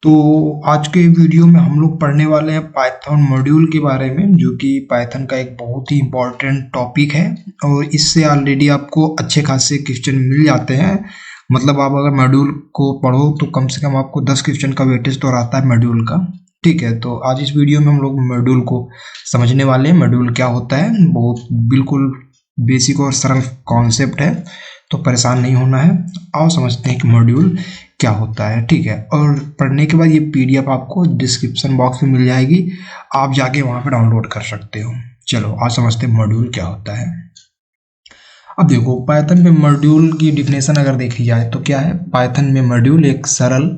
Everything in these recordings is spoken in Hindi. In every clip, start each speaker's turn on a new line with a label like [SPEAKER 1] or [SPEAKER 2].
[SPEAKER 1] तो आज के वीडियो में हम लोग पढ़ने वाले हैं पाइथन मॉड्यूल के बारे में, जो कि पाइथन का एक बहुत ही इम्पोर्टेंट टॉपिक है। और इससे ऑलरेडी आपको अच्छे खासे क्वेश्चन मिल जाते हैं। मतलब आप अगर मॉड्यूल को पढ़ो तो कम से कम आपको 10 क्वेश्चन का वेटेज तो आता है मॉड्यूल का। ठीक है, तो आज इस वीडियो में हम लोग मॉड्यूल को समझने वाले हैं। मॉड्यूल क्या होता है, बहुत बिल्कुल बेसिक और सरल कॉन्सेप्ट है, तो परेशान नहीं होना है। आओ समझते हैं कि मॉड्यूल क्या होता है। ठीक है, और पढ़ने के बाद ये पीडीएफ आपको डिस्क्रिप्शन बॉक्स में मिल जाएगी, आप जाके वहाँ पे डाउनलोड कर सकते हो। चलो आज समझते हैं मॉड्यूल क्या होता है। अब देखो, पाइथन में मॉड्यूल की डिफिनेशन अगर देखी जाए तो क्या है। पाइथन में मॉड्यूल एक सरल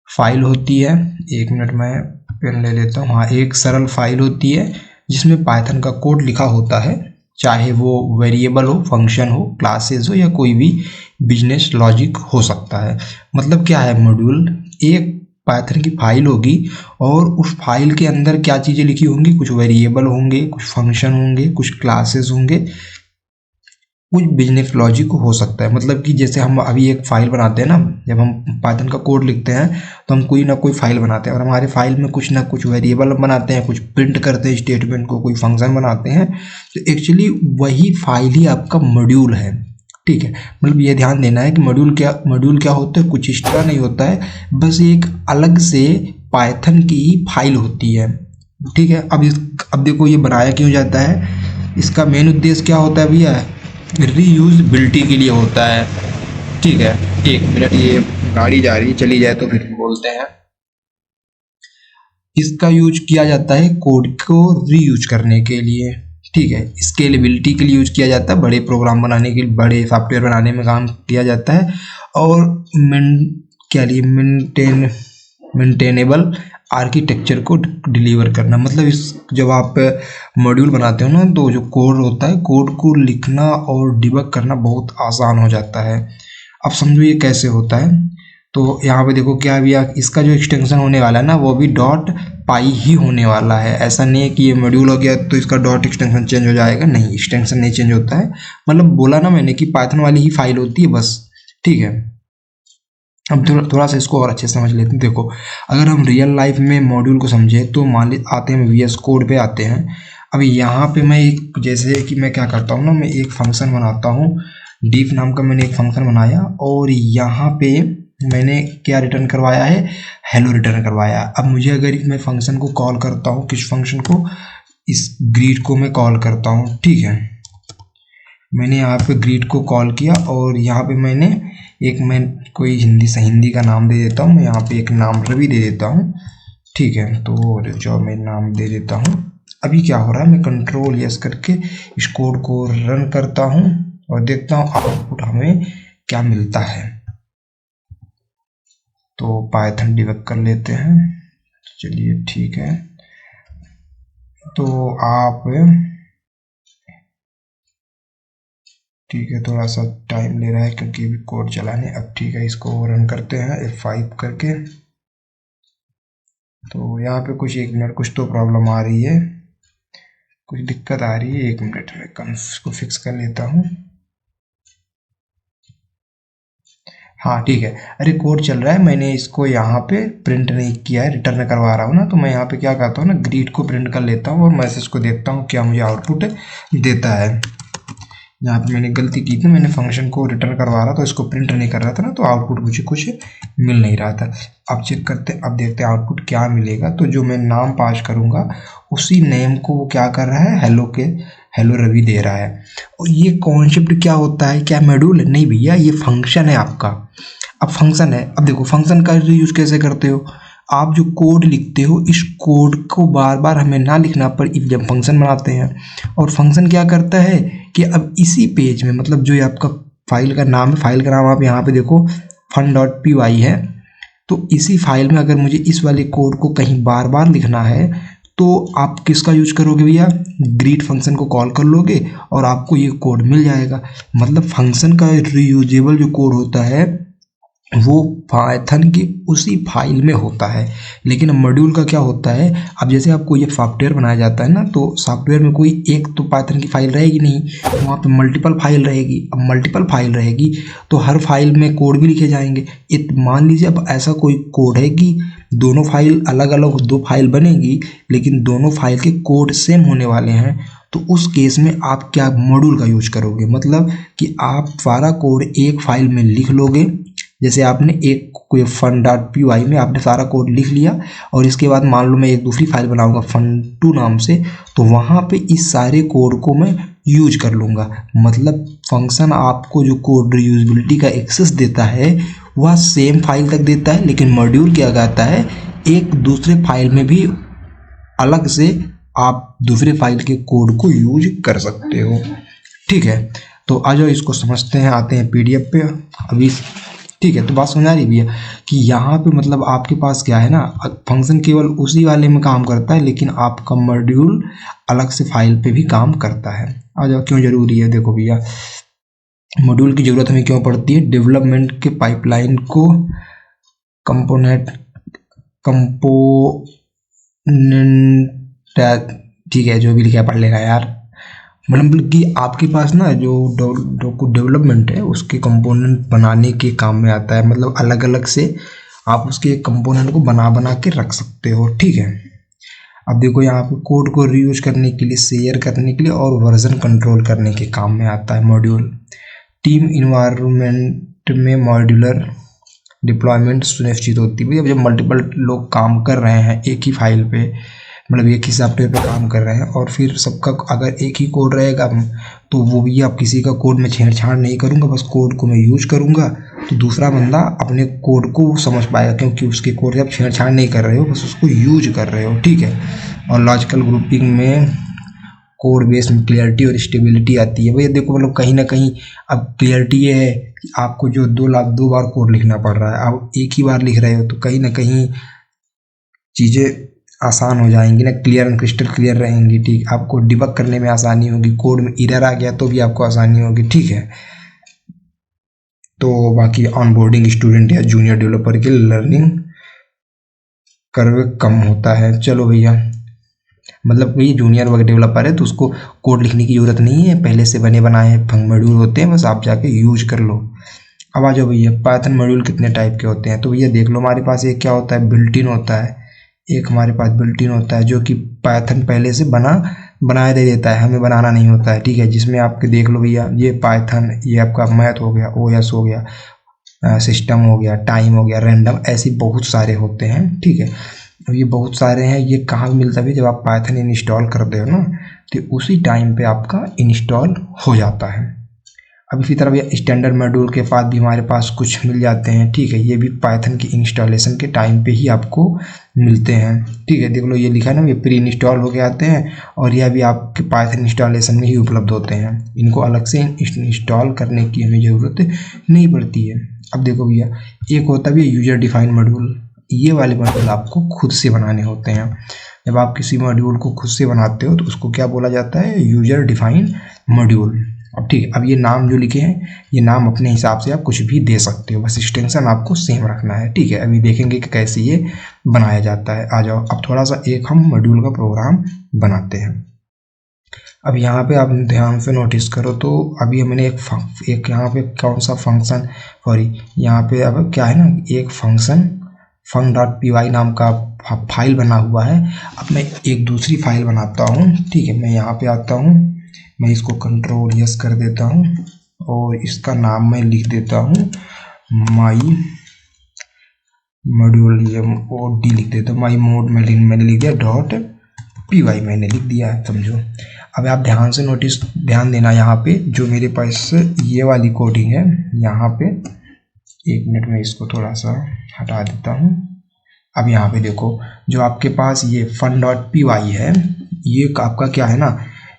[SPEAKER 1] फाइल होती है। एक मिनट में पेन ले लेता हूँ। हाँ, एक सरल फाइल होती है जिसमें पाइथन का कोड लिखा होता है, चाहे वो वेरिएबल हो, फंक्शन हो, क्लासेस हो, या कोई भी बिजनेस लॉजिक हो सकता है। मतलब क्या है, मॉड्यूल एक पाइथन की फाइल होगी और उस फाइल के अंदर क्या चीज़ें लिखी होंगी, कुछ वेरिएबल होंगे, कुछ फंक्शन होंगे, कुछ क्लासेस होंगे, कुछ बिजनेस लॉजिक हो सकता है। मतलब कि जैसे हम अभी एक फाइल बनाते हैं ना, जब हम पाइथन का कोड लिखते हैं तो हम कोई ना कोई फाइल बनाते हैं, और हमारे फाइल में कुछ ना कुछ वेरिएबल बनाते हैं, कुछ प्रिंट करते हैं स्टेटमेंट को, कोई फंक्शन बनाते हैं। तो एक्चुअली वही फाइल ही आपका मॉड्यूल है। ठीक है, मतलब ये ध्यान देना है कि मॉड्यूल क्या होता है, कुछ इस तरह नहीं होता है, बस एक अलग से पाइथन की ही फाइल होती है। ठीक है, अब देखो ये बनाया क्यों जाता है, इसका मेन उद्देश्य क्या होता है भैया, रीयूजबिलिटी के लिए होता है। ठीक है, एक मिनट, ये गाड़ी जा रही, चली जाए तो फिर बोलते हैं। इसका यूज किया जाता है कोड को रीयूज करने के लिए। ठीक है, स्केलेबिलिटी के लिए यूज किया जाता है, बड़े प्रोग्राम बनाने के लिए, बड़े सॉफ्टवेयर बनाने में काम किया जाता है। और मेंटेनेबल आर्किटेक्चर को डिलीवर करना। मतलब इस जब आप मॉड्यूल बनाते हो ना, तो जो कोड होता है, कोड को लिखना और डिबग करना बहुत आसान हो जाता है। अब समझो ये कैसे होता है। तो यहाँ पे देखो क्या भी, इसका जो एक्सटेंशन होने वाला है ना, वो भी डॉट पाई ही होने वाला है। ऐसा नहीं है कि ये मॉड्यूल हो गया तो इसका डॉट एक्सटेंशन चेंज हो जाएगा, नहीं, एक्सटेंशन नहीं चेंज होता है। मतलब बोला ना मैंने कि पाइथन वाली ही फाइल होती है बस। ठीक है, अब थोड़ा सा इसको और अच्छे से समझ लेते हैं। देखो, अगर हम रियल लाइफ में मॉड्यूल को समझे तो मान ली आते हैं वीएस कोड पे आते हैं। अब यहाँ पे मैं एक, जैसे कि मैं क्या करता हूँ ना, मैं एक फंक्शन बनाता हूँ, डीफ नाम का मैंने एक फंक्शन बनाया, और यहाँ पे मैंने क्या रिटर्न करवाया है, हेलो रिटर्न करवाया। अब मुझे अगर मैं फंक्शन को कॉल करता हूँ, किस फंक्शन को, इस ग्रीट को मैं कॉल करता हूँ। ठीक है, मैंने यहाँ पे ग्रीट को कॉल किया, और यहाँ पे मैं कोई हिंदी का नाम दे देता हूँ। मैं यहाँ पे एक नाम रवि दे देता हूँ। ठीक है, तो जो मैं नाम दे देता हूँ। अभी क्या हो रहा है, मैं कंट्रोल यस करके इस कोड को रन करता हूँ और देखता हूँ आउटपुट हमें क्या मिलता है। तो पाइथन डिबग कर लेते हैं। चलिए ठीक है, तो आप, ठीक है, थोड़ा सा टाइम ले रहा है क्योंकि अभी कोड चलाने। अब ठीक है, इसको रन करते हैं F5 करके। तो यहाँ पे कुछ, एक मिनट, कुछ तो प्रॉब्लम आ रही है, कुछ दिक्कत आ रही है। एक मिनट में इसको फिक्स कर लेता हूँ। हाँ ठीक है, अरे कोड चल रहा है, मैंने इसको यहाँ पे प्रिंट नहीं किया है, रिटर्न करवा रहा हूँ ना। तो मैं यहाँ पे क्या करता हूँ ना, ग्रीट को प्रिंट कर लेता हूँ और मैसेज को देखता हूँ क्या मुझे आउटपुट देता है। यहाँ पे मैंने गलती की थी, मैंने फंक्शन को रिटर्न करवा रहा था, इसको प्रिंट नहीं कर रहा था ना, तो आउटपुट मुझे कुछ मिल नहीं रहा था। अब चेक करते, अब देखते हैं आउटपुट क्या मिलेगा। तो जो मैं नाम पास करूँगा उसी नेम को वो क्या कर रहा है, हेलो रवि दे रहा है। और ये कॉन्सेप्ट क्या होता है, क्या मॉड्यूल है? नहीं भैया, ये फंक्शन है आपका। अब फंक्शन है, अब देखो फंक्शन का यूज कैसे करते हो, आप जो कोड लिखते हो, इस कोड को बार बार हमें ना लिखना पर इफ जब फंक्शन बनाते हैं, और फंक्शन क्या करता है कि अब इसी पेज में, मतलब जो ये आपका फाइल का नाम है, फाइल का नाम आप यहाँ पे देखो fun.py है, तो इसी फाइल में अगर मुझे इस वाले कोड को कहीं बार बार लिखना है तो आप किसका यूज करोगे भैया, ग्रीट फंक्शन को कॉल कर लोगे और आपको ये कोड मिल जाएगा। मतलब फंक्शन का रीयूजेबल जो कोड होता है वो पाइथन की उसी फाइल में होता है। लेकिन मॉड्यूल का क्या होता है, अब जैसे आपको ये सॉफ्टवेयर बनाया जाता है ना, तो सॉफ्टवेयर में कोई एक तो पाइथन की फाइल रहेगी नहीं, वहाँ पे मल्टीपल फाइल रहेगी। अब मल्टीपल फाइल रहेगी तो हर फाइल में कोड भी लिखे जाएंगे। मान लीजिए अब ऐसा कोई कोड है कि दोनों फाइल अलग अलग, दो फाइल बनेगी लेकिन दोनों फाइल के कोड सेम होने वाले हैं, तो उस केस में आप क्या मॉड्यूल का यूज करोगे, मतलब कि आप सारा कोड एक फाइल में लिख लोगे। जैसे आपने एक कोई fun.py में आपने सारा कोड लिख लिया और इसके बाद मान लो मैं एक दूसरी फाइल बनाऊंगा fun2 नाम से, तो वहाँ पे इस सारे कोड को मैं यूज कर लूँगा। मतलब फंक्शन आपको जो कोड रीयूजेबिलिटी का एक्सेस देता है वह सेम फाइल तक देता है, लेकिन मॉड्यूल क्या कहता है, एक दूसरे फाइल में भी अलग से आप दूसरे फाइल के कोड को यूज कर सकते हो। ठीक है, तो आ जाओ इसको समझते हैं, आते हैं पीडीएफ पे अभी। ठीक है, तो बात समझ आ रही भैया कि यहाँ पे मतलब आपके पास क्या है ना, फंक्शन केवल उसी वाले में काम करता है लेकिन आपका मॉड्यूल अलग से फाइल पे भी काम करता है। आ जाओ क्यों जरूरी है, देखो भैया मॉड्यूल की जरूरत हमें क्यों पड़ती है, डेवलपमेंट के पाइपलाइन को कंपोनेंट ठीक है जो भी लिखा है पढ़ लेना यार। मतलब कि आपके पास ना जो डेवलपमेंट है उसके कंपोनेंट बनाने के काम में आता है। मतलब अलग अलग से आप उसके कंपोनेंट को बना के रख सकते हो। ठीक है, अब देखो यहाँ पे कोड को रीयूज करने के लिए, शेयर करने के लिए और वर्जन कंट्रोल करने के काम में आता है मॉड्यूल। टीम इन्वायरमेंट में मॉड्यूलर डिप्लॉयमेंट सुनिश्चित होती है। जब मल्टीपल लोग काम कर रहे हैं एक ही फाइल पे, मतलब एक ही सॉफ्टवेयर पे काम कर रहे हैं और फिर सबका अगर एक ही कोड रहेगा तो वो भी, आप किसी का कोड में छेड़छाड़ नहीं करूँगा, बस कोड को मैं यूज करूँगा तो दूसरा बंदा अपने कोड को समझ पाएगा, क्योंकि उसके कोड से आप छेड़छाड़ नहीं कर रहे हो, बस उसको यूज कर रहे हो। ठीक है, और लॉजिकल ग्रुपिंग में कोड बेस में क्लियरिटी और स्टेबिलिटी आती है। भैया देखो मतलब कहीं ना कहीं अब क्लियरिटी ये है कि आपको जो 2 बार कोड लिखना पड़ रहा है, आप एक ही बार लिख रहे हो तो कहीं ना कहीं चीज़ें आसान हो जाएंगी ना, क्लियर एंड क्रिस्टल क्लियर रहेंगी। ठीक, आपको डिबग करने में आसानी होगी, कोड में एरर आ गया तो भी आपको आसानी होगी। ठीक है, तो बाकी ऑनबोर्डिंग स्टूडेंट या जूनियर डेवलपर की लर्निंग कर्व कम होता है। चलो भैया, मतलब कोई जूनियर वगैरह डेवलपर है तो उसको कोड लिखने की ज़रूरत नहीं है, पहले से बने बनाए मॉड्यूल होते हैं, बस आप जाके यूज कर लो। अब आ जाओ भैया, पाइथन मॉड्यूल कितने टाइप के होते हैं, तो भैया देख लो हमारे पास एक क्या होता है, बिल्ट इन होता है। एक हमारे पास बिल्ट इन होता है जो कि पाइथन पहले से बनाया दे देता है, हमें बनाना नहीं होता है। ठीक है, जिसमें आपके देख लो भैया, ये पाइथन, ये आपका मैथ हो गया, ओएस हो गया, सिस्टम हो गया, टाइम हो गया, रैंडम, ऐसे बहुत सारे होते हैं। ठीक है, अब ये बहुत सारे हैं, ये कहाँ मिलता है, जब आप पाइथन इंस्टॉल करते हो ना तो उसी टाइम पे आपका इंस्टॉल हो जाता है। अब इसी तरह ये स्टैंडर्ड मॉड्यूल के बाद भी हमारे पास कुछ मिल जाते हैं। ठीक है, ये भी पाइथन की इंस्टॉलेशन के टाइम पे ही आपको मिलते हैं। ठीक है, देख लो ये लिखा है ना, ये प्री इंस्टॉल हो के आते हैं और यह भी आपके पाइथन इंस्टॉलेशन में ही उपलब्ध होते हैं, इनको अलग से इंस्टॉल करने की हमें ज़रूरत नहीं पड़ती है। अब देखो भैया, एक होता भी है यूजर डिफाइंड मॉड्यूल, ये वाले मॉड्यूल आपको खुद से बनाने होते हैं। जब आप किसी मॉड्यूल को खुद से बनाते हो तो उसको क्या बोला जाता है, यूजर डिफाइंड मॉड्यूल। अब ठीक है, अब ये नाम जो लिखे हैं, ये नाम अपने हिसाब से आप कुछ भी दे सकते हो, बस एक्सटेंशन आपको सेम रखना है। ठीक है, अभी देखेंगे कि कैसे ये बनाया जाता है। आ जाओ अब थोड़ा सा एक हम मॉड्यूल का प्रोग्राम बनाते हैं। अब यहाँ पे आप ध्यान से नोटिस करो तो अभी हमने एक यहाँ पे कौन सा फंक्शन, सॉरी यहाँ पे अब क्या है ना, एक फंक्शन fun.py नाम का फाइल बना हुआ है। अब मैं एक दूसरी फाइल बनाता हूँ। ठीक है, मैं यहाँ पे आता हूँ, मैं इसको कंट्रोल यस कर देता हूँ और इसका नाम मैं लिख देता हूँ माई मॉड्यूल, MOD लिख देता हूँ, माई मोड मैंने लिख दिया .py मैंने लिख दिया है, समझो। अब आप ध्यान देना, यहाँ पे जो मेरे पास ये वाली कोडिंग है, यहाँ पे एक मिनट में इसको थोड़ा सा हटा देता हूँ। अब यहाँ पे देखो जो आपके पास ये fun.py है, ये आपका क्या है ना,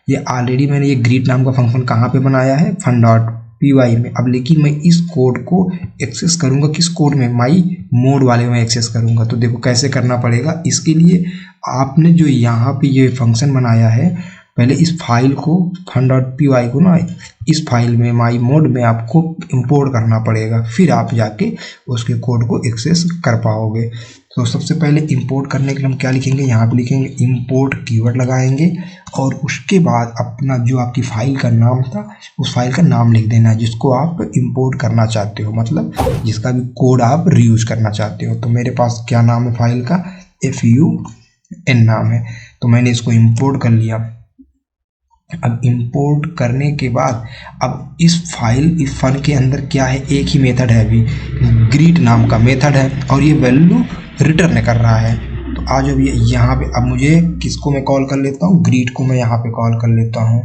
[SPEAKER 1] ये ऑलरेडी मैंने ये ग्रीट नाम का फंक्शन कहाँ पे बनाया है, fun.py में। अब लेकिन मैं इस कोड को एक्सेस करूँगा किस कोड में, माई मोड वाले में एक्सेस करूँगा। तो देखो कैसे करना पड़ेगा, इसके लिए आपने जो यहाँ पे ये फंक्शन बनाया है पहले इस फाइल को fun.py को ना इस फाइल में माई मोड में आपको इंपोर्ट करना पड़ेगा, फिर आप जाके उसके कोड को एक्सेस कर पाओगे। तो सबसे पहले इंपोर्ट करने के लिए हम क्या लिखेंगे, यहाँ पे लिखेंगे इंपोर्ट कीवर्ड लगाएंगे और उसके बाद अपना जो आपकी फाइल का नाम था उस फाइल का नाम लिख देना जिसको आप इंपोर्ट करना चाहते हो, मतलब जिसका भी कोड आप रीयूज करना चाहते हो। तो मेरे पास क्या नाम है फाइल का, FUN नाम है, तो मैंने इसको इंपोर्ट कर लिया। अब इंपोर्ट करने के बाद अब इस फन के अंदर क्या है, एक ही मेथड है, अभी ग्रीट नाम का मेथड है और ये वैल्यू रिटर्न कर रहा है। तो आज अब ये यहाँ पे अब मुझे किसको मैं कॉल कर लेता हूँ, ग्रीट को मैं यहाँ पे कॉल कर लेता हूँ,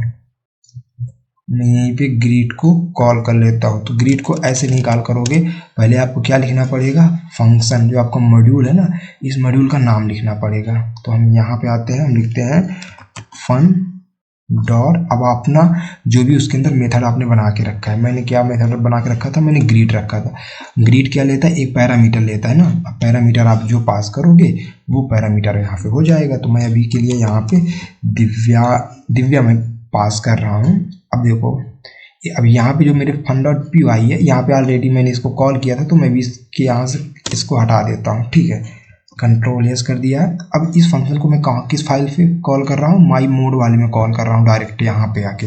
[SPEAKER 1] मैं यहीं पे ग्रीट को कॉल कर लेता हूँ। तो ग्रीट को ऐसे नहीं कॉल करोगे, पहले आपको क्या लिखना पड़ेगा, फंक्शन जो आपका मॉड्यूल है ना, इस मॉड्यूल का नाम लिखना पड़ेगा। तो हम यहाँ पे आते हैं, हम लिखते हैं फन डॉट, अब अपना जो भी उसके अंदर मेथड आपने बना के रखा है, मैंने क्या मेथड बना के रखा था, मैंने ग्रीट रखा था। ग्रीट क्या लेता है, एक पैरामीटर लेता है ना, अब पैरामीटर आप जो पास करोगे वो पैरामीटर यहाँ पे हो जाएगा। तो मैं अभी के लिए यहाँ पे दिव्या में पास कर रहा हूँ। अब देखो अब यहाँ पे जो मेरे fun.py है, यहाँ पे ऑलरेडी मैंने इसको कॉल किया था, तो मैं भी इसके यहाँ से इसको हटा देता हूँ, ठीक है, कंट्रोल एस कर दिया है। अब इस फंक्शन को मैं कहाँ किस फाइल पे कॉल कर रहा हूँ, माई मोड वाले में कॉल कर रहा हूँ डायरेक्ट यहाँ पे आके।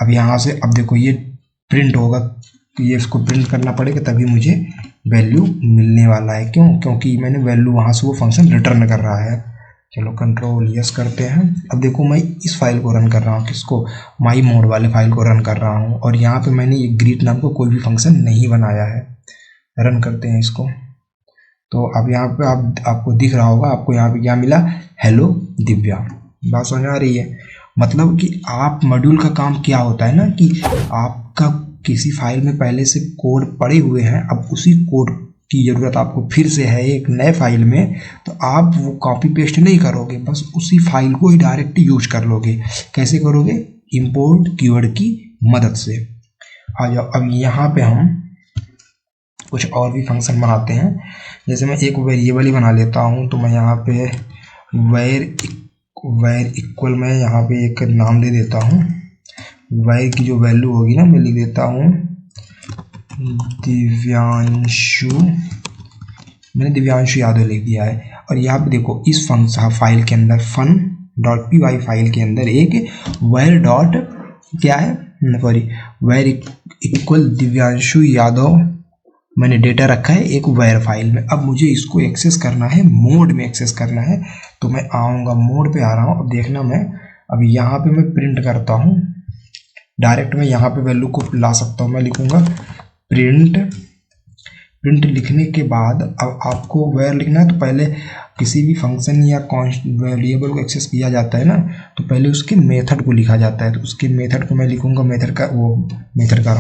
[SPEAKER 1] अब यहाँ से अब देखो ये प्रिंट होगा, तो ये इसको प्रिंट करना पड़ेगा तभी मुझे वैल्यू मिलने वाला है। क्यों, क्योंकि मैंने वैल्यू वहाँ से वो फंक्शन रिटर्न कर रहा है। चलो कंट्रोल यस करते हैं। अब देखो मैं इस फाइल को रन कर रहा हूँ, किसको, माई मोड वाले फाइल को रन कर रहा हूँ, और यहाँ पे मैंने ये ग्रीट नाम को कोई भी फंक्शन नहीं बनाया है। रन करते हैं इसको। तो अब यहाँ पे आपको दिख रहा होगा, आपको यहाँ पे क्या मिला, हेलो दिव्या। बात समझ आ रही है, मतलब कि आप मॉड्यूल का काम क्या होता है ना, कि आपका किसी फाइल में पहले से कोड पड़े हुए हैं, अब उसी कोड की ज़रूरत आपको फिर से है एक नए फाइल में, तो आप वो कॉपी पेस्ट नहीं करोगे, बस उसी फाइल को ही डायरेक्ट यूज कर लोगे। कैसे करोगे, इंपोर्ट कीवर्ड की मदद से। आ जाओ, अब यहाँ पे हम कुछ और भी फंक्शन बनाते हैं। जैसे मैं एक वेरिएबल ही बना लेता हूँ, तो मैं यहाँ पे वेर इक्वल मैं यहाँ पे एक नाम दे देता हूँ। वेर की जो वैल्यू होगी ना, मैं लिख देता हूँ दिव्यांशु, मैंने दिव्यांशु यादव लिख दिया है। और यहाँ पे देखो इस फंक्शन फाइल के अंदर fun.py फाइल के अंदर एक वेर डॉट क्या है, sorry where equal Divyanshu Yadav मैंने डेटा रखा है एक वेर फाइल में। अब मुझे इसको एक्सेस करना है, मोड में एक्सेस करना है, तो मैं आऊँगा, मोड पे आ रहा हूँ। अब देखना मैं अब यहाँ पे मैं प्रिंट करता हूँ, डायरेक्ट मैं यहाँ पे वैल्यू को ला सकता हूँ। मैं लिखूँगा प्रिंट लिखने के बाद अब आपको वेर लिखना है, तो पहले किसी भी फंक्शन या वेरिएबल को एक्सेस किया जाता है ना, तो पहले उसके मेथड को लिखा जाता है। तो उसके मेथड को मैं लिखूंगा, मेथड का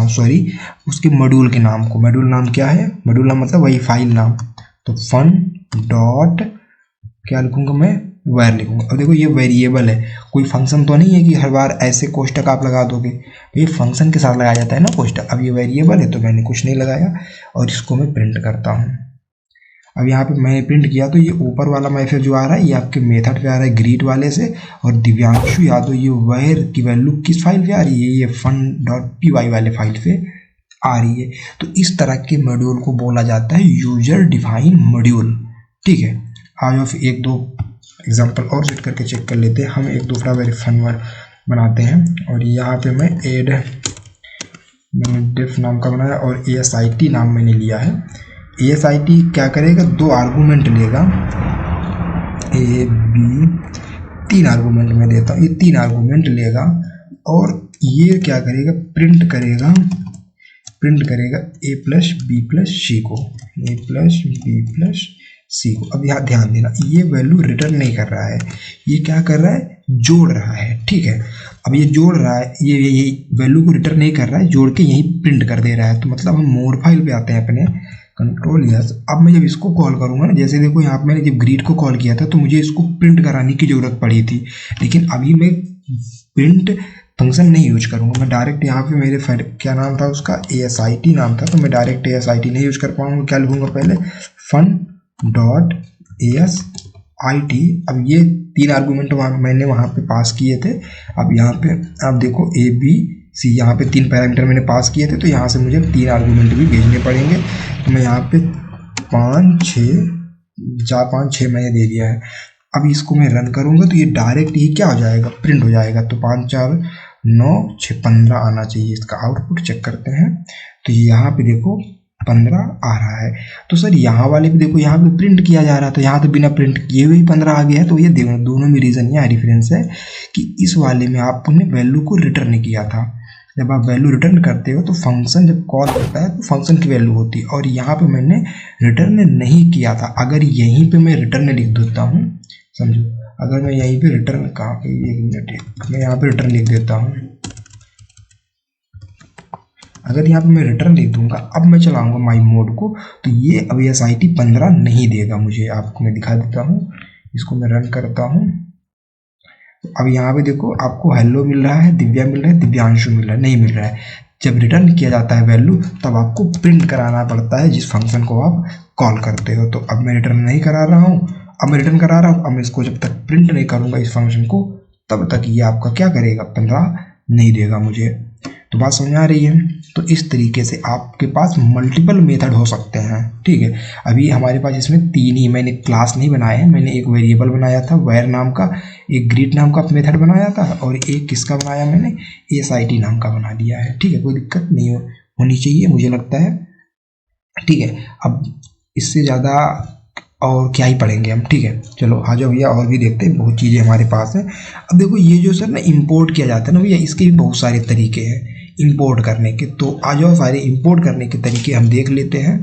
[SPEAKER 1] उसके मॉड्यूल के नाम को, मॉड्यूल नाम क्या है, मॉड्यूल नाम मतलब वही फाइल नाम, तो फन डॉट क्या लिखूंगा मैं, वेर लिखूंगा। अब देखो ये वेरिएबल है, कोई फंक्शन तो नहीं है कि हर बार ऐसे कोष्टक आप लगा दोगे, ये फंक्शन के साथ लगाया जाता है ना कोष्टक। अब ये वेरिएबल है तो मैंने कुछ नहीं लगाया और इसको मैं प्रिंट करता हूँ। अब यहाँ पे मैंने प्रिंट किया तो ये ऊपर वाला मैसेज जो आ रहा है ये आपके मेथड पे आ रहा है ग्रीट वाले से, और दिव्यांशु यादव ये वेर की वैल्यू किस फाइल पे आ रही है, ये fun.py वाले फाइल पे आ रही है। तो इस तरह के मॉड्यूल को बोला जाता है यूजर डिफाइन मॉड्यूल, ठीक है। आज एक दो एग्जांपल और सेट करके चेक कर लेते हैं। हम एक दूसरा वेरी फन बनाते हैं, और यहाँ पे मैं मैंने डिफ नाम का बनाया और ASIT नाम मैंने लिया है। ASIT क्या करेगा, दो आर्गूमेंट लेगा, A B, तीन आर्गूमेंट में देता हूँ, ये तीन आर्गूमेंट लेगा और ये क्या करेगा, प्रिंट करेगा A plus B plus C को, A plus B plus C को। अब यहाँ ध्यान देना, ये वैल्यू रिटर्न नहीं कर रहा है, ये क्या कर रहा है, जोड़ रहा है, ठीक है। अब ये जोड़ रहा है, ये वैल्यू को रिटर्न नहीं कर रहा है, जोड़ के यहीं प्रिंट कर दे रहा है। तो मतलब हम मोड फाइल पे आते हैं अपने, कंट्रोल यस। अब मैं जब इसको कॉल करूंगा ना, जैसे देखो यहाँ पे मैंने जब ग्रीट को कॉल किया था तो मुझे इसको प्रिंट कराने की जरूरत पड़ी थी, लेकिन अभी मैं प्रिंट फंक्शन नहीं यूज करूंगा। मैं डायरेक्ट यहाँ पे मेरे क्या नाम था उसका, ASIT नाम था, तो मैं डायरेक्ट ASIT नहीं यूज कर पाऊंगा। क्या लिखूंगा, पहले fun.as IT। अब ये 3 आर्गूमेंट मैंने वहाँ पे पास किए थे। अब यहाँ पे आप देखो ABC, यहाँ पे 3 पैरामीटर मैंने पास किए थे, तो यहाँ से मुझे 3 आर्गूमेंट भी भेजने पड़ेंगे। तो मैं यहाँ पे 5 6 मैंने दे दिया है। अब इसको मैं रन करूँगा तो ये डायरेक्ट ही क्या हो जाएगा, प्रिंट हो जाएगा। तो 5 4 9 6 15 आना चाहिए। इसका आउटपुट चेक करते हैं, तो यहाँ पे देखो 15 आ रहा है। तो सर यहाँ वाले पे देखो, यहाँ पे प्रिंट किया जा रहा था, यहाँ तो बिना प्रिंट किए हुए ही 15 आ गया है। तो ये दोनों में रीज़न यहाँ रेफरेंस है कि इस वाले में आपने वैल्यू को रिटर्न किया था। जब आप वैल्यू रिटर्न करते हो तो फंक्शन जब कॉल करता है तो फंक्शन की वैल्यू होती है, और यहाँ पे मैंने रिटर्न नहीं किया था। अगर यहीं पे मैं रिटर्न लिख देता हूँ, समझो, अगर मैं यहीं पे रिटर्न कहाँ पे, 1 मिनट, मैं यहाँ पे रिटर्न लिख देता हूँ। अगर यहाँ पे मैं रिटर्न लिख दूंगा, अब मैं चलाऊंगा माई मोड को, तो ये अब SIT 15 नहीं देगा मुझे। आपको मैं दिखा देता हूँ, इसको मैं रन करता हूँ। तो अब यहाँ पे देखो आपको हेलो मिल रहा है, दिव्या मिल रहा है, दिव्यांशु मिल रहा है, नहीं मिल रहा है। जब रिटर्न किया जाता है वैल्यू, तब आपको प्रिंट कराना पड़ता है जिस फंक्शन को आप कॉल करते हो। तो अब मैं रिटर्न नहीं करा रहा हूँ, अब मैं रिटर्न करा रहा हूँ। अब मैं इसको जब तक प्रिंट नहीं करूँगा इस फंक्शन को, तब तक ये आपका क्या करेगा, 15 नहीं देगा मुझे। तो बात समझ आ रही है। तो इस तरीके से आपके पास मल्टीपल मेथड हो सकते हैं, ठीक है। अभी हमारे पास इसमें 3 ही, मैंने क्लास नहीं बनाया है, मैंने एक वेरिएबल बनाया था where नाम का, एक ग्रीट नाम का मेथड बनाया था, और एक किसका बनाया मैंने, SIT नाम का बना दिया है, ठीक है। कोई दिक्कत नहीं होनी चाहिए मुझे लगता है, ठीक है। अब इससे ज़्यादा और क्या ही पढ़ेंगे हम, ठीक है। चलो आ जाओ भैया, और भी देखते हैं, बहुत चीज़ें हमारे पास है। अब देखो ये जो सर ना इंपोर्ट किया जाता है ना भैया, इसके भी बहुत सारे तरीके हैं इंपोर्ट करने के। तो आ जाओ सारे इंपोर्ट करने के तरीके हम देख लेते हैं।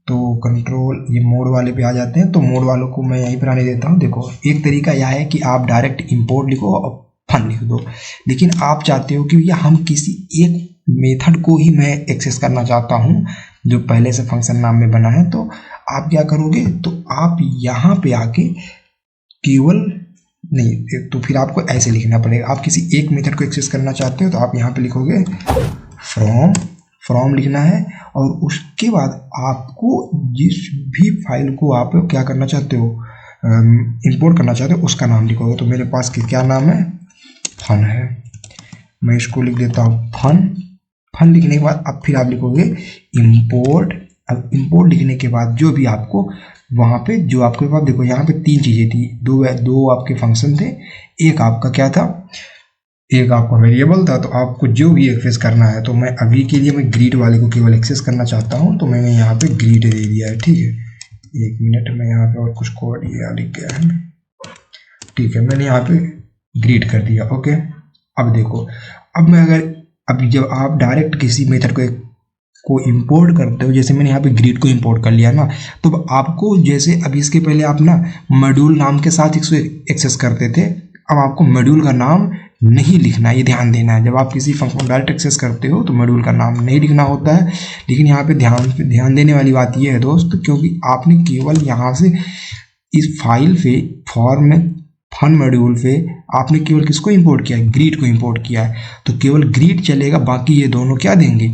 [SPEAKER 1] तो कंट्रोल, ये मोड वाले पे आ जाते हैं। तो मोड वालों को मैं यहीं पर आने देता हूँ। देखो एक तरीका यह है कि आप डायरेक्ट इंपोर्ट लिखो और फन लिख दो, लेकिन आप चाहते हो कि भैया हम किसी एक मेथड को ही मैं एक्सेस करना चाहता हूँ जो पहले से फंक्शन नाम में बना है। तो आप क्या करोगे, तो आप यहाँ पे आके केवल नहीं, तो फिर आपको ऐसे लिखना पड़ेगा। आप किसी एक मेथड को एक्सेस करना चाहते हो तो आप यहाँ पे लिखोगे फ्रॉम लिखना है, और उसके बाद आपको जिस भी फाइल को आप क्या करना चाहते हो, इंपोर्ट करना चाहते हो, उसका नाम लिखोगे। तो मेरे पास क्या नाम है, फन है। मैं इसको लिख देता हूँ फन लिखने के बाद अब फिर आप लिखोगे इंपोर्ट। अब इंपोर्ट लिखने के बाद जो भी आपको वहाँ पे, जो आपके पास देखो यहाँ पे 3 चीज़ें थी, दो आपके फंक्शन थे, एक आपका क्या था, एक आपका वेरिएबल था। तो आपको जो भी एक्सेस करना है, तो मैं अभी के लिए मैं ग्रीट वाले को केवल एक्सेस करना चाहता हूँ, तो मैंने यहाँ पे ग्रीट दे दिया है, ठीक है। 1 मिनट में यहाँ पे और कुछ कोड ये लिख गया है, ठीक है, मैंने यहाँ पे ग्रीट कर दिया, ओके। अब देखो, अब मैं अभी जब आप डायरेक्ट किसी मेथड को इंपोर्ट करते हो, जैसे मैंने यहाँ पे ग्रीट को इंपोर्ट कर लिया ना, तो आपको जैसे अभी इसके पहले आप ना मॉड्यूल नाम के साथ इसको एक्सेस करते थे, अब आपको मॉड्यूल का नाम नहीं लिखना है, ये ध्यान देना है। जब आप किसी फंक्शन डायरेक्ट एक्सेस करते हो तो मॉड्यूल का नाम नहीं लिखना होता है। लेकिन यहाँ पे ध्यान देने वाली बात ये है दोस्त, क्योंकि आपने केवल यहाँ से इस फाइल पे फन मॉड्यूल पे आपने केवल किसको इंपोर्ट किया है, ग्रीट को इंपोर्ट किया है। तो केवल ग्रीट चलेगा, बाकी ये दोनों क्या देंगे,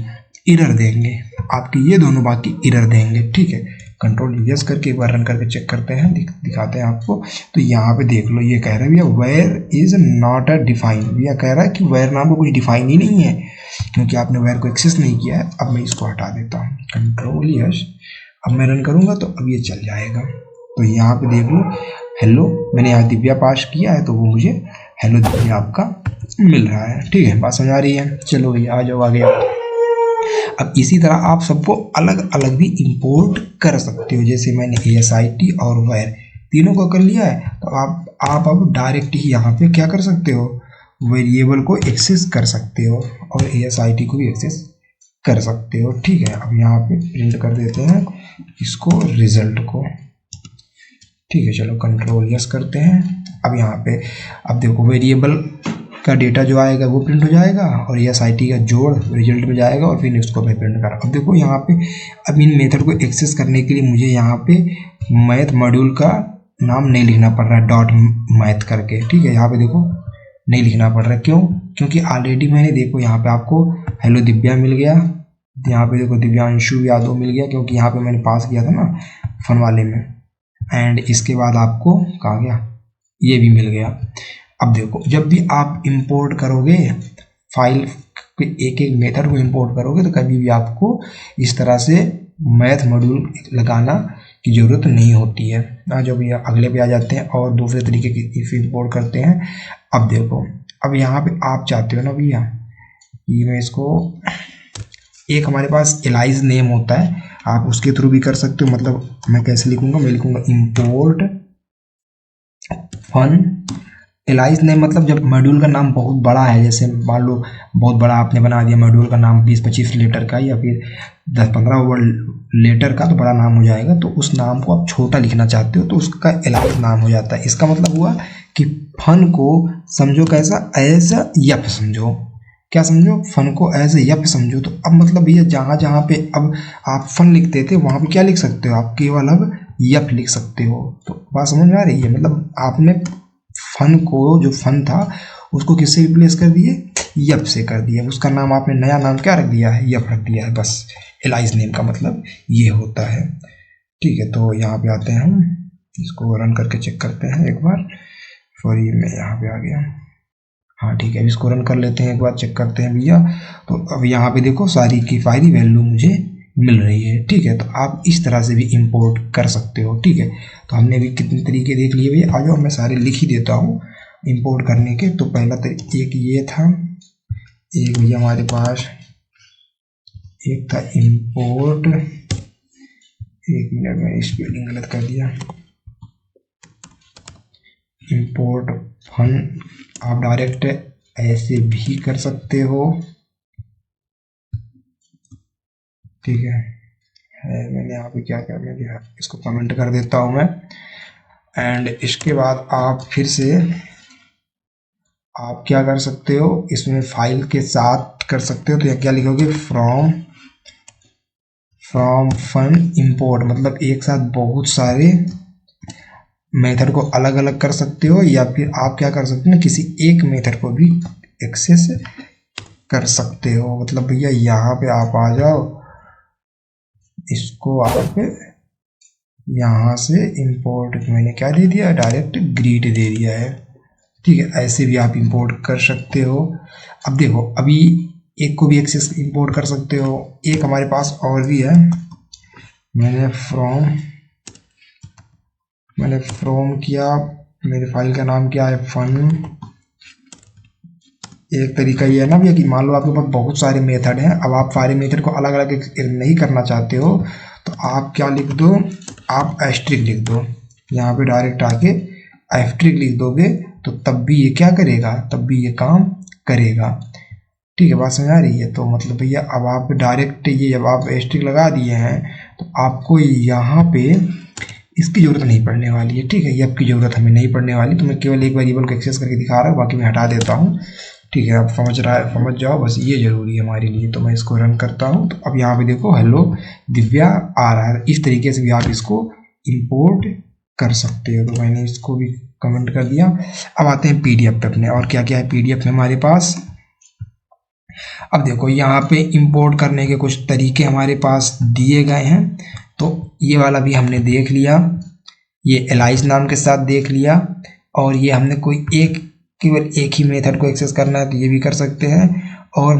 [SPEAKER 1] एरर देंगे आपके, ये दोनों बाकी एरर देंगे, ठीक है। कंट्रोल यस करके एक बार रन करके चेक करते हैं, दिखाते हैं आपको। तो यहाँ पे देख लो, ये कह रहा है भैया where is not a define, भैया कह रहा है कि वेयर नाम को कुछ डिफाइन ही नहीं है, क्योंकि आपने वेयर को एक्सेस नहीं किया है। अब मैं इसको हटा देता हूँ, कंट्रोल यस। अब मैं रन करूँगा तो अब ये चल जाएगा। तो यहाँ पे देख लो, हेलो, मैंने यहाँ दिव्या पास किया है, तो वो मुझे हेलो दिव्या आपका मिल रहा है, ठीक है। बात समझ आ रही है। चलो भैया आ जाओ आगे। अब इसी तरह आप सबको अलग अलग भी इंपोर्ट कर सकते हो, जैसे मैंने SIT और वेयर तीनों को कर लिया है। तो आप अब डायरेक्ट ही यहाँ पे क्या कर सकते हो, वेरिएबल को एक्सेस कर सकते हो और SIT को भी एक्सेस कर सकते हो, ठीक है। अब यहाँ पे प्रिंट कर देते हैं इसको, रिजल्ट को, ठीक है। चलो कंट्रोल यस करते हैं। अब यहाँ पे अब देखो वेरिएबल का डेटा जो आएगा वो प्रिंट हो जाएगा, और SIT का जोड़ रिजल्ट में जाएगा, और फिर उसको मैं प्रिंट करा। अब देखो यहाँ पे अब इन मेथड को एक्सेस करने के लिए मुझे यहाँ पे मैथ मॉड्यूल का नाम नहीं लिखना पड़ रहा है, डॉट मैथ करके, ठीक है। यहाँ पे देखो नहीं लिखना पड़ रहा है, क्यों, क्योंकि ऑलरेडी मैंने देखो यहाँ पे आपको हेलो दिव्या मिल गया, यहाँ पे देखो दिव्यांशु यादव मिल गया, क्योंकि यहाँ पे मैंने पास किया था ना फन वाले में, एंड इसके बाद आपको कहाँ गया, ये भी मिल गया। अब देखो जब भी आप इंपोर्ट करोगे फाइल के एक एक मेथड को इंपोर्ट करोगे तो कभी भी आपको इस तरह से मैथ मॉड्यूल लगाना की ज़रूरत नहीं होती है ना। जो भी अगले पे आ जाते हैं और दूसरे तरीके की इफ इंपोर्ट करते हैं। अब देखो अब यहाँ पे आप चाहते हो ना भैया ये मैं इसको एक हमारे पास एलाइज नेम होता है, आप उसके थ्रू भी कर सकते हो। मतलब मैं कैसे लिखूंगा, मैं लिखूंगा इंपोर्ट फन एलाइज नेम। मतलब जब मॉड्यूल का नाम बहुत बड़ा है, जैसे मान लो बहुत बड़ा आपने बना दिया मॉड्यूल का नाम 20-25 लेटर का या फिर 10-15 लेटर का, तो बड़ा नाम हो जाएगा। तो उस नाम को आप छोटा लिखना चाहते हो तो उसका एलाइज नाम हो जाता है। इसका मतलब हुआ कि फन को समझो कैसा, एज यफ समझो। क्या समझो, फन को एज यफ समझो। तो अब मतलब भैया जहाँ जहाँ पे अब आप फन लिखते थे वहाँ पे क्या लिख सकते हो, आप केवल अब यफ लिख सकते हो। तो बात समझ में आ रही है। मतलब आपने फन को जो फन था उसको किससे रिप्लेस कर दिए, यफ से कर दिया। उसका नाम आपने नया नाम क्या रख दिया है, यफ रख दिया है। बस एलाइज नेम का मतलब ये होता है। ठीक है, तो यहाँ पे आते हैं हम, इसको रन करके चेक करते हैं एक बार। सॉरी मैं यहाँ पे आ गया। हाँ ठीक है, अब इसको रन कर लेते हैं एक बार, चेक करते हैं भैया। तो अब यहाँ पे देखो सारी की फायरी वैल्यू मुझे मिल रही है। ठीक है, तो आप इस तरह से भी इंपोर्ट कर सकते हो। ठीक है, तो हमने भी कितने तरीके देख लिए भैया। आ जाओ मैं सारे लिख ही देता हूँ इंपोर्ट करने के। तो पहला एक ये था, एक भैया हमारे पास एक था इंपोर्ट, एक मिनट में स्पेलिंग गलत कर दिया, इंपोर्ट फन। आप डायरेक्ट ऐसे भी कर सकते हो। ठीक है, मैंने यहाँ पे क्या क्या मैं इसको कमेंट कर देता हूँ मैं। एंड इसके बाद आप फिर से आप क्या कर सकते हो, इसमें फाइल के साथ कर सकते हो। तो यहाँ क्या लिखोगे, फ्रॉम फन इंपोर्ट। मतलब एक साथ बहुत सारे मेथड को अलग अलग कर सकते हो, या फिर आप क्या कर सकते हो, किसी एक मेथड को भी एक्सेस कर सकते हो। मतलब भैया यहाँ पे आप आ जाओ, इसको आप यहाँ से इंपोर्ट मैंने क्या दे दिया, डायरेक्ट ग्रीट दे दिया है। ठीक है, ऐसे भी आप इंपोर्ट कर सकते हो। अब देखो अभी एक को भी एक्सेस इंपोर्ट कर सकते हो। एक हमारे पास और भी है, मैंने फ्रॉम किया, मेरे फाइल का नाम क्या है, फन। एक तरीका ये है ना भैया कि मान लो आपके पास बहुत सारे मेथड हैं, अब आप सारे मेथड को अलग अलग नहीं करना चाहते हो, तो आप क्या लिख दो, आप एस्ट्रिक लिख दो। यहाँ पे डायरेक्ट आके एस्ट्रिक लिख दोगे तो तब भी ये क्या करेगा, तब भी ये काम करेगा। ठीक है, बात समझ आ रही है। तो मतलब भैया अब आप डायरेक्ट ये जब आप एस्ट्रिक लगा दिए हैं तो आपको यहाँ पे इसकी ज़रूरत नहीं पड़ने वाली है। ठीक है, ये आपकी ज़रूरत हमें नहीं पड़ने वाली। तो मैं केवल एक वेरिएबल को एक्सेस करके दिखा रहा हूँ, बाकी मैं हटा देता हूँ। ठीक है, आप समझ जाओ, बस ये ज़रूरी है हमारे लिए। तो मैं इसको रन करता हूँ। तो अब यहाँ पे देखो हेलो दिव्या आ रहा है। इस तरीके से भी आप इसको इंपोर्ट कर सकते हो। तो मैंने इसको भी कमेंट कर दिया। अब आते हैं पीडीएफ पे अपने, और क्या क्या है पीडीएफ में हमारे पास। अब देखो यहाँ पे इंपोर्ट करने के कुछ तरीके हमारे पास दिए गए हैं। तो ये वाला भी हमने देख लिया, ये एलाइज नाम के साथ देख लिया। और ये हमने कोई केवल एक ही मेथड को एक्सेस करना है तो ये भी कर सकते हैं, और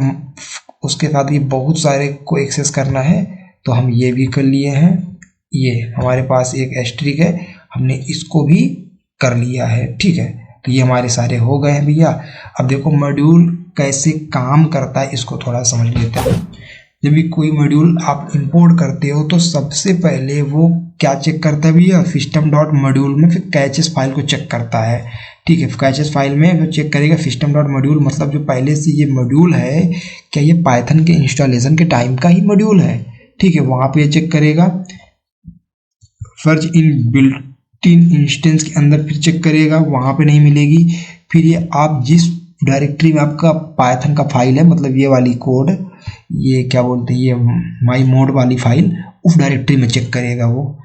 [SPEAKER 1] उसके साथ ही बहुत सारे को एक्सेस करना है तो हम ये भी कर लिए हैं। ये हमारे पास एक एस्ट्रिक है, हमने इसको भी कर लिया है। ठीक है, तो ये हमारे सारे हो गए हैं भैया। अब देखो मॉड्यूल कैसे काम करता है इसको थोड़ा समझ लेते हैं। जब भी कोई मॉड्यूल आप इंपोर्ट करते हो तो सबसे पहले वो क्या चेक करता है भैया, सिस्टम डॉट मॉड्यूल में फिर कैचेस फाइल को चेक करता है। ठीक है, कैचेस फाइल में वो चेक करेगा सिस्टम डॉट मॉड्यूल, मतलब जो पहले से ये मॉड्यूल है क्या ये पाइथन के इंस्टॉलेशन के टाइम का ही मॉड्यूल है। ठीक है, वहाँ पे ये चेक करेगा। Search in built in instance के अंदर फिर चेक करेगा, वहाँ पे नहीं मिलेगी। फिर ये आप जिस डायरेक्टरी में आपका पाइथन का फाइल है, मतलब ये वाली कोड, ये क्या बोलते हैं, ये माई मोड वाली फाइल, उस डायरेक्टरी में चेक करेगा। वो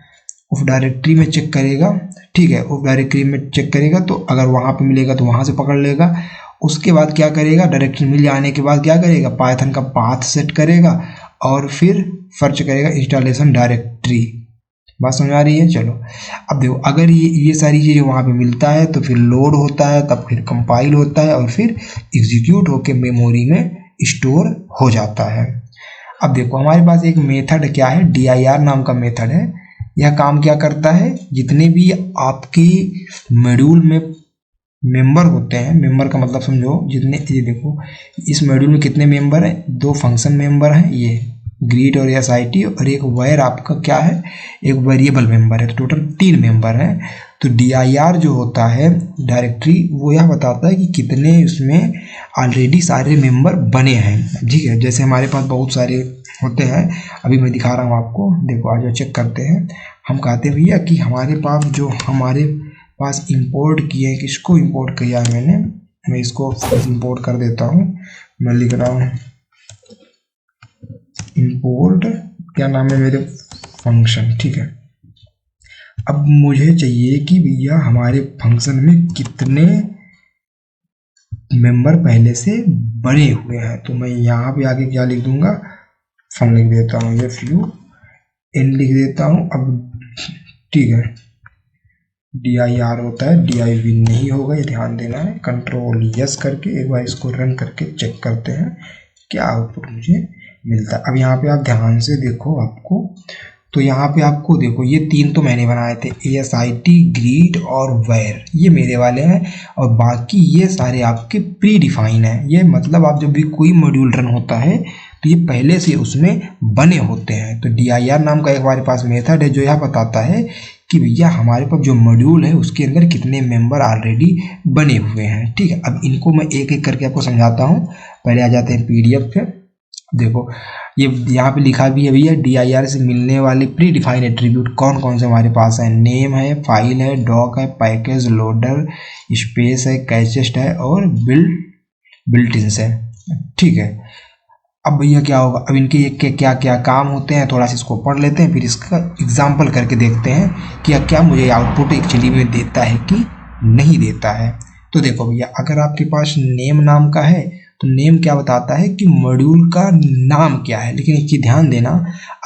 [SPEAKER 1] उस डायरेक्टरी में चेक करेगा। ठीक है, उस डायरेक्टरी में चेक करेगा, तो अगर वहाँ पे मिलेगा तो वहाँ से पकड़ लेगा। उसके बाद क्या करेगा, डायरेक्टरी मिल जाने के बाद क्या करेगा, पाइथन का पाथ सेट करेगा और फिर सर्च करेगा इंस्टॉलेशन डायरेक्टरी। बात समझ आ रही है। चलो अब देखो, अगर ये सारी चीज़ें वहाँ पे मिलता है तो फिर लोड होता है, तब फिर कंपाइल होता है और फिर एग्जीक्यूट होके मेमोरी में स्टोर हो जाता है। अब देखो हमारे पास एक मेथड क्या है, dir नाम का मेथड है। यह काम क्या करता है, जितने भी आपकी मॉड्यूल में मेंबर होते हैं, मेंबर का मतलब समझो जितने, ये देखो इस मॉड्यूल में कितने मेंबर हैं, 2 फंक्शन मेंबर हैं, ये ग्रीट और एसआईटी, और एक वायर आपका क्या है, एक वेरिएबल मेंबर है। तो टोटल 3 मेंबर हैं। तो dir जो होता है डायरेक्टरी, वो यह बताता है कि कितने उसमें ऑलरेडी सारे मेंबर बने हैं। ठीक है, जैसे हमारे पास बहुत सारे होते हैं, अभी मैं दिखा रहा हूँ आपको, देखो आज चेक करते हैं। हम कहते हैं भैया कि हमारे पास जो हमारे पास इंपोर्ट किए, किसको इंपोर्ट किया है मैंने, मैं इसको इंपोर्ट कर देता हूँ। मैं लिख रहा हूँ इंपोर्ट, क्या नाम है मेरे, फंक्शन। ठीक है, अब मुझे चाहिए कि भैया हमारे फंक्शन में कितने मेंबर पहले से बने हुए हैं। तो मैं यहाँ पे आके क्या लिख दूंगा, फन लिख देता हूँ, ये फ्यू एन लिख देता हूँ। अब ठीक है, dir होता है, div नहीं होगा, ये ध्यान देना है। कंट्रोल यस करके एक बार इसको रन करके चेक करते हैं क्या आउटपुट मुझे मिलता है। अब यहाँ पे आप ध्यान से देखो आपको, तो यहाँ पे आपको देखो ये 3 तो मैंने बनाए थे, ASIT, ग्रीड और वेयर, ये मेरे वाले हैं, और बाकी ये सारे आपके प्री डिफाइन है। ये मतलब आप जब भी कोई मॉड्यूल रन होता है तो ये पहले से उसमें बने होते हैं। तो dir नाम का एक हमारे पास मेथड है जो यह बताता है कि भैया हमारे पास जो मॉड्यूल है उसके अंदर कितने मेंबर ऑलरेडी बने हुए हैं। ठीक है, अब इनको मैं एक एक करके आपको समझाता हूँ। पहले आ जाते हैं PDF पे। देखो ये यहाँ पे लिखा भी है भैया, dir से मिलने वाले प्री डिफाइंड एट्रीब्यूट कौन कौन से हमारे पास है। नेम है, फाइल है, डॉक है, पैकेज, लोडर, स्पेस है, कैचेस्ट है और बिल्ट इन्स है। ठीक है, अब भैया क्या होगा, अब इनके के क्या क्या काम होते हैं थोड़ा सा इसको पढ़ लेते हैं, फिर इसका एग्जाम्पल करके देखते हैं कि क्या मुझे आउटपुट एक्चुअली में देता है कि नहीं देता है। तो देखो भैया, अगर आपके पास नेम नाम का है तो नेम क्या बताता है कि मॉड्यूल का नाम क्या है। लेकिन एक चीज़ ध्यान देना,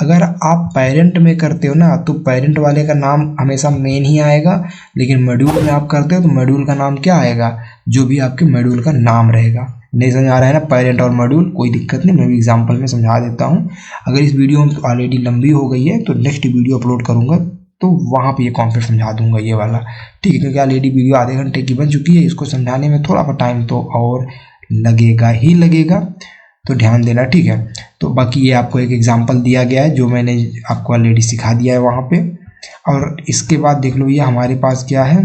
[SPEAKER 1] अगर आप पेरेंट में करते हो ना तो पेरेंट वाले का नाम हमेशा मेन ही आएगा, लेकिन मॉड्यूल में आप करते हो तो मॉड्यूल का नाम क्या आएगा, जो भी आपके मॉड्यूल का नाम रहेगा। नहीं समझ आ रहा है ना, पेरेंट और मॉड्यूल, कोई दिक्कत नहीं, मैं भी एग्जांपल में समझा देता हूँ। अगर इस वीडियो में ऑलरेडी लंबी हो गई है तो नेक्स्ट वीडियो अपलोड करूँगा तो वहाँ पे ये कॉन्सेप्ट समझा दूंगा ये वाला। ठीक है, क्योंकि ऑलरेडी वीडियो आधे घंटे की बन चुकी है, इसको समझाने में थोड़ा सा टाइम तो और लगेगा ही लगेगा, तो ध्यान देना। ठीक है, तो बाकी ये आपको एक एग्जांपल दिया गया है जो मैंने आपको ऑलरेडी सिखा दिया है वहाँ पे। और इसके बाद देख लो भैया हमारे पास क्या है,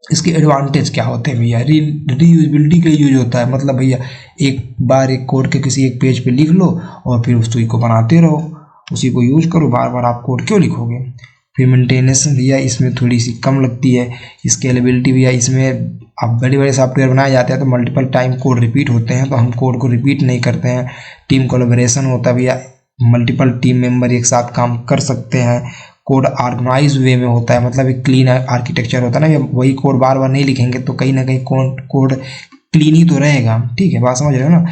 [SPEAKER 1] इसके एडवांटेज क्या होते हैं भैया। रीयूजेबिलिटी के लिए यूज होता है, मतलब भैया एक बार एक कोड के किसी एक पेज पे लिख लो और फिर उसी को बनाते रहो, उसी को यूज करो, बार बार आप कोड क्यों लिखोगे। फिर मेंटेनेंस भैया इसमें थोड़ी सी कम लगती है। स्केलेबिलिटी भैया, इसमें अब बड़े बड़े सॉफ्टवेयर बनाए जाते हैं तो मल्टीपल टाइम कोड रिपीट होते हैं, तो हम कोड को रिपीट नहीं करते हैं। टीम कोलैबोरेशन होता है भैया, मल्टीपल टीम मेंबर एक साथ काम कर सकते हैं। कोड ऑर्गेनाइज वे में होता है, मतलब एक क्लीन आर्किटेक्चर होता है ना, वही कोड बार बार नहीं लिखेंगे तो कहीं ना कहीं कोड क्लीन ही तो रहेगा। ठीक है, बात समझ रहे हो ना।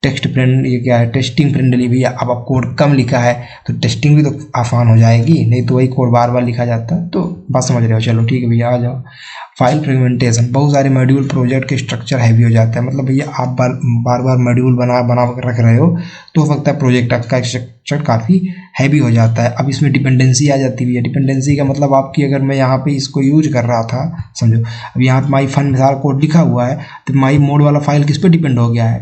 [SPEAKER 1] टेक्स्ट फ्रेंड, ये क्या है, टेस्टिंग फ्रेंडली भैया, अब आप कोड कम लिखा है तो टेस्टिंग भी तो आसान हो जाएगी, नहीं तो वही कोड बार बार लिखा जाता है। तो बात समझ रहे हो। चलो ठीक है भैया, आ जाओ। फाइल फ्रेगमेंटेशन, बहुत सारे मॉड्यूल प्रोजेक्ट के स्ट्रक्चर हैवी हो जाता है, मतलब भैया आप बार बार मॉड्यूल बना रख रहे हो तो हो सकता है प्रोजेक्ट का स्ट्रक्चर काफ़ी हैवी हो जाता है। अब इसमें डिपेंडेंसी आ जाती है। डिपेंडेंसी का मतलब आपकी, अगर मैं यहाँ पे इसको यूज कर रहा था, समझो अब यहाँ पे माई फन में सारा कोड लिखा हुआ है, तो माई मोड वाला फाइल किस पे डिपेंड हो गया है,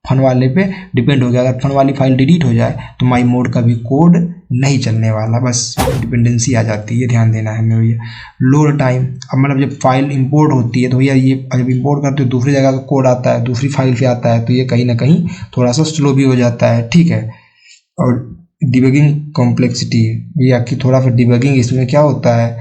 [SPEAKER 1] फन वाले पे डिपेंड हो गया। अगर फन वाली फाइल डिलीट हो जाए तो माई मोड का भी कोड नहीं चलने वाला, बस डिपेंडेंसी आ जाती है, ध्यान देना है हमें भैया। लोड टाइम, अब मतलब जब फाइल इंपोर्ट होती है तो भैया ये जब इंपोर्ट करते हो दूसरी जगह का कोड आता है, दूसरी फाइल पे आता है, तो ये कहीं ना कहीं थोड़ा सा स्लो भी हो जाता है। ठीक है, और डिबगिंग कॉम्प्लेक्सिटी भैया कि थोड़ा सा डिबगिंग इसमें क्या होता है,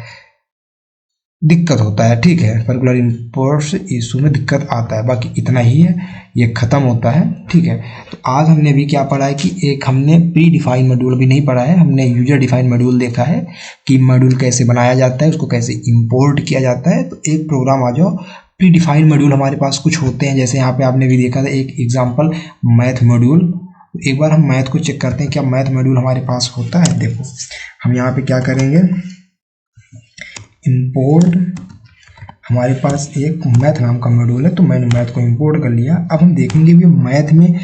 [SPEAKER 1] दिक्कत होता है। ठीक है, पर्टिकुलर इंपोर्ट्स इशू में दिक्कत आता है, बाकी इतना ही है, ये ख़त्म होता है। ठीक है, तो आज हमने भी क्या पढ़ा है कि एक हमने प्री डिफाइंड मॉड्यूल भी नहीं पढ़ा है, हमने यूजर डिफाइंड मॉड्यूल देखा है कि मॉड्यूल कैसे बनाया जाता है, उसको कैसे इंपोर्ट किया जाता है। तो एक प्रोग्राम आ जाओ, प्री डिफाइंड मॉड्यूल हमारे पास कुछ होते हैं, जैसे यहाँ पे आपने भी देखा था एक एग्जाम्पल मैथ मॉड्यूल, तो एक बार हम मैथ को चेक करते हैं क्या मैथ मॉड्यूल हमारे पास होता है। देखो हम यहाँ पे क्या करेंगे, इंपोर्ट, हमारे पास एक मैथ नाम का मॉड्यूल है तो मैंने मैथ को इंपोर्ट कर लिया। अब हम देखेंगे भी मैथ में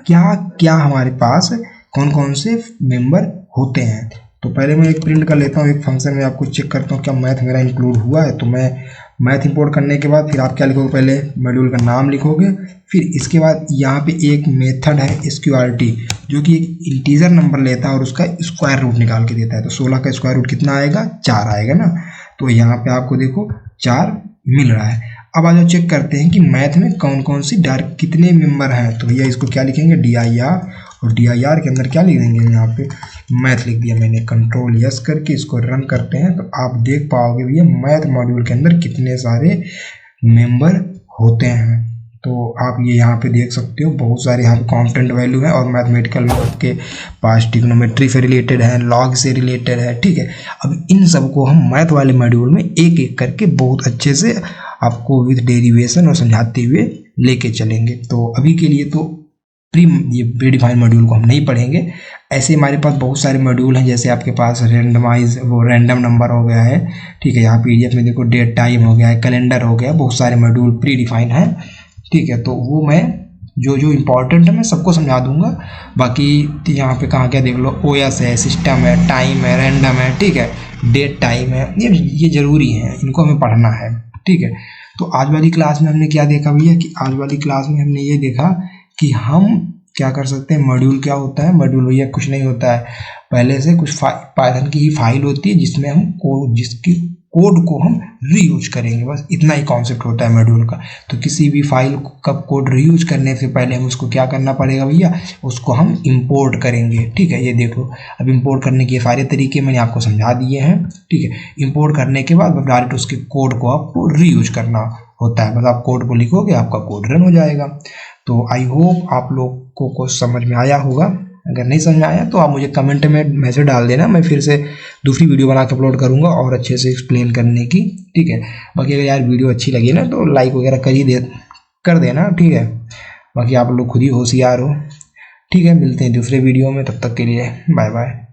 [SPEAKER 1] क्या क्या हमारे पास कौन कौन से मेंबर होते हैं। तो पहले मैं एक प्रिंट कर लेता हूँ, एक फंक्शन में आपको चेक करता हूँ क्या मैथ मेरा इंक्लूड हुआ है। तो मैं मैथ इंपोर्ट करने के बाद फिर आप क्या लिखोगे, पहले मॉड्यूल का नाम लिखोगे, फिर इसके बाद यहाँ पे एक मेथड है स्क्वायर्टी जो कि एक इंटीजर नंबर लेता है और उसका स्क्वायर रूट निकाल के देता है। तो 16 का स्क्वायर रूट कितना आएगा, 4 आएगा ना। तो यहाँ पे आपको देखो 4 मिल रहा है। अब आज चेक करते हैं कि मैथ में कौन कौन सी डायरेक्ट कितने मेंबर हैं। तो भैया इसको क्या लिखेंगे, DIR, और DIR के अंदर क्या लिख देंगे, यहाँ पे मैथ लिख दिया मैंने। कंट्रोल यस करके इसको रन करते हैं तो आप देख पाओगे भैया मैथ मॉड्यूल के अंदर कितने सारे मेंबर होते हैं। तो आप ये यहाँ पे देख सकते हो बहुत सारे यहाँ पे कॉन्स्टेंट वैल्यू है और मैथमेटिकल के पास ट्रिग्नोमेट्री से रिलेटेड है, लॉग से रिलेटेड है, ठीक है। अब इन सबको हम मैथ वाले मॉड्यूल में एक एक करके बहुत अच्छे से आपको विद डेरिवेशन और समझाते हुए लेके चलेंगे। तो अभी के लिए तो ये प्री डिफाइंड मॉड्यूल को हम नहीं पढ़ेंगे। ऐसे हमारे पास बहुत सारे मॉड्यूल हैं, जैसे आपके पास रेंडमाइज वो रैंडम नंबर हो गया है, ठीक है। यहाँ PDF में देखो डेट टाइम हो गया है, कैलेंडर हो गया, बहुत सारे मॉड्यूल प्री डिफाइंड हैं, ठीक है। तो वो मैं जो जो इम्पोर्टेंट है मैं सबको समझा दूंगा। बाकी यहाँ पे कहाँ क्या देख लो, OS है, सिस्टम है, टाइम है, रैंडम है, ठीक है, डेट टाइम है, ये ज़रूरी है, इनको हमें पढ़ना है, ठीक है। तो आज वाली क्लास में हमने क्या देखा भैया कि आज वाली क्लास में हमने ये देखा कि हम क्या कर सकते हैं। मॉड्यूल क्या होता है, मॉड्यूल भैया कुछ नहीं होता है, पहले से कुछ पाइथन की ही फाइल होती है जिसमें हम जिसकी कोड को हम रीयूज करेंगे, बस इतना ही कॉन्सेप्ट होता है मॉड्यूल का। तो किसी भी फाइल का कोड रीयूज करने से पहले हम उसको क्या करना पड़ेगा भैया, उसको हम इंपोर्ट करेंगे, ठीक है। ये देखो अब इंपोर्ट करने के सारे तरीके मैंने आपको समझा दिए हैं, ठीक है। इंपोर्ट करने के बाद डायरेक्ट उसके कोड को आपको रीयूज करना होता है, बस आप कोड को लिखोगे आपका कोड रन हो जाएगा। तो आई होप आप लोगों को समझ में आया होगा। अगर नहीं समझ में आया तो आप मुझे कमेंट में मैसेज डाल देना, मैं फिर से दूसरी वीडियो बना के अपलोड करूंगा और अच्छे से एक्सप्लेन करने की, ठीक है। बाकी अगर यार वीडियो अच्छी लगी ना तो लाइक वगैरह कर देना, ठीक है। बाकी आप लोग खुद ही होशियार हो, ठीक है। मिलते हैं दूसरे वीडियो में, तब तक के लिए बाय बाय।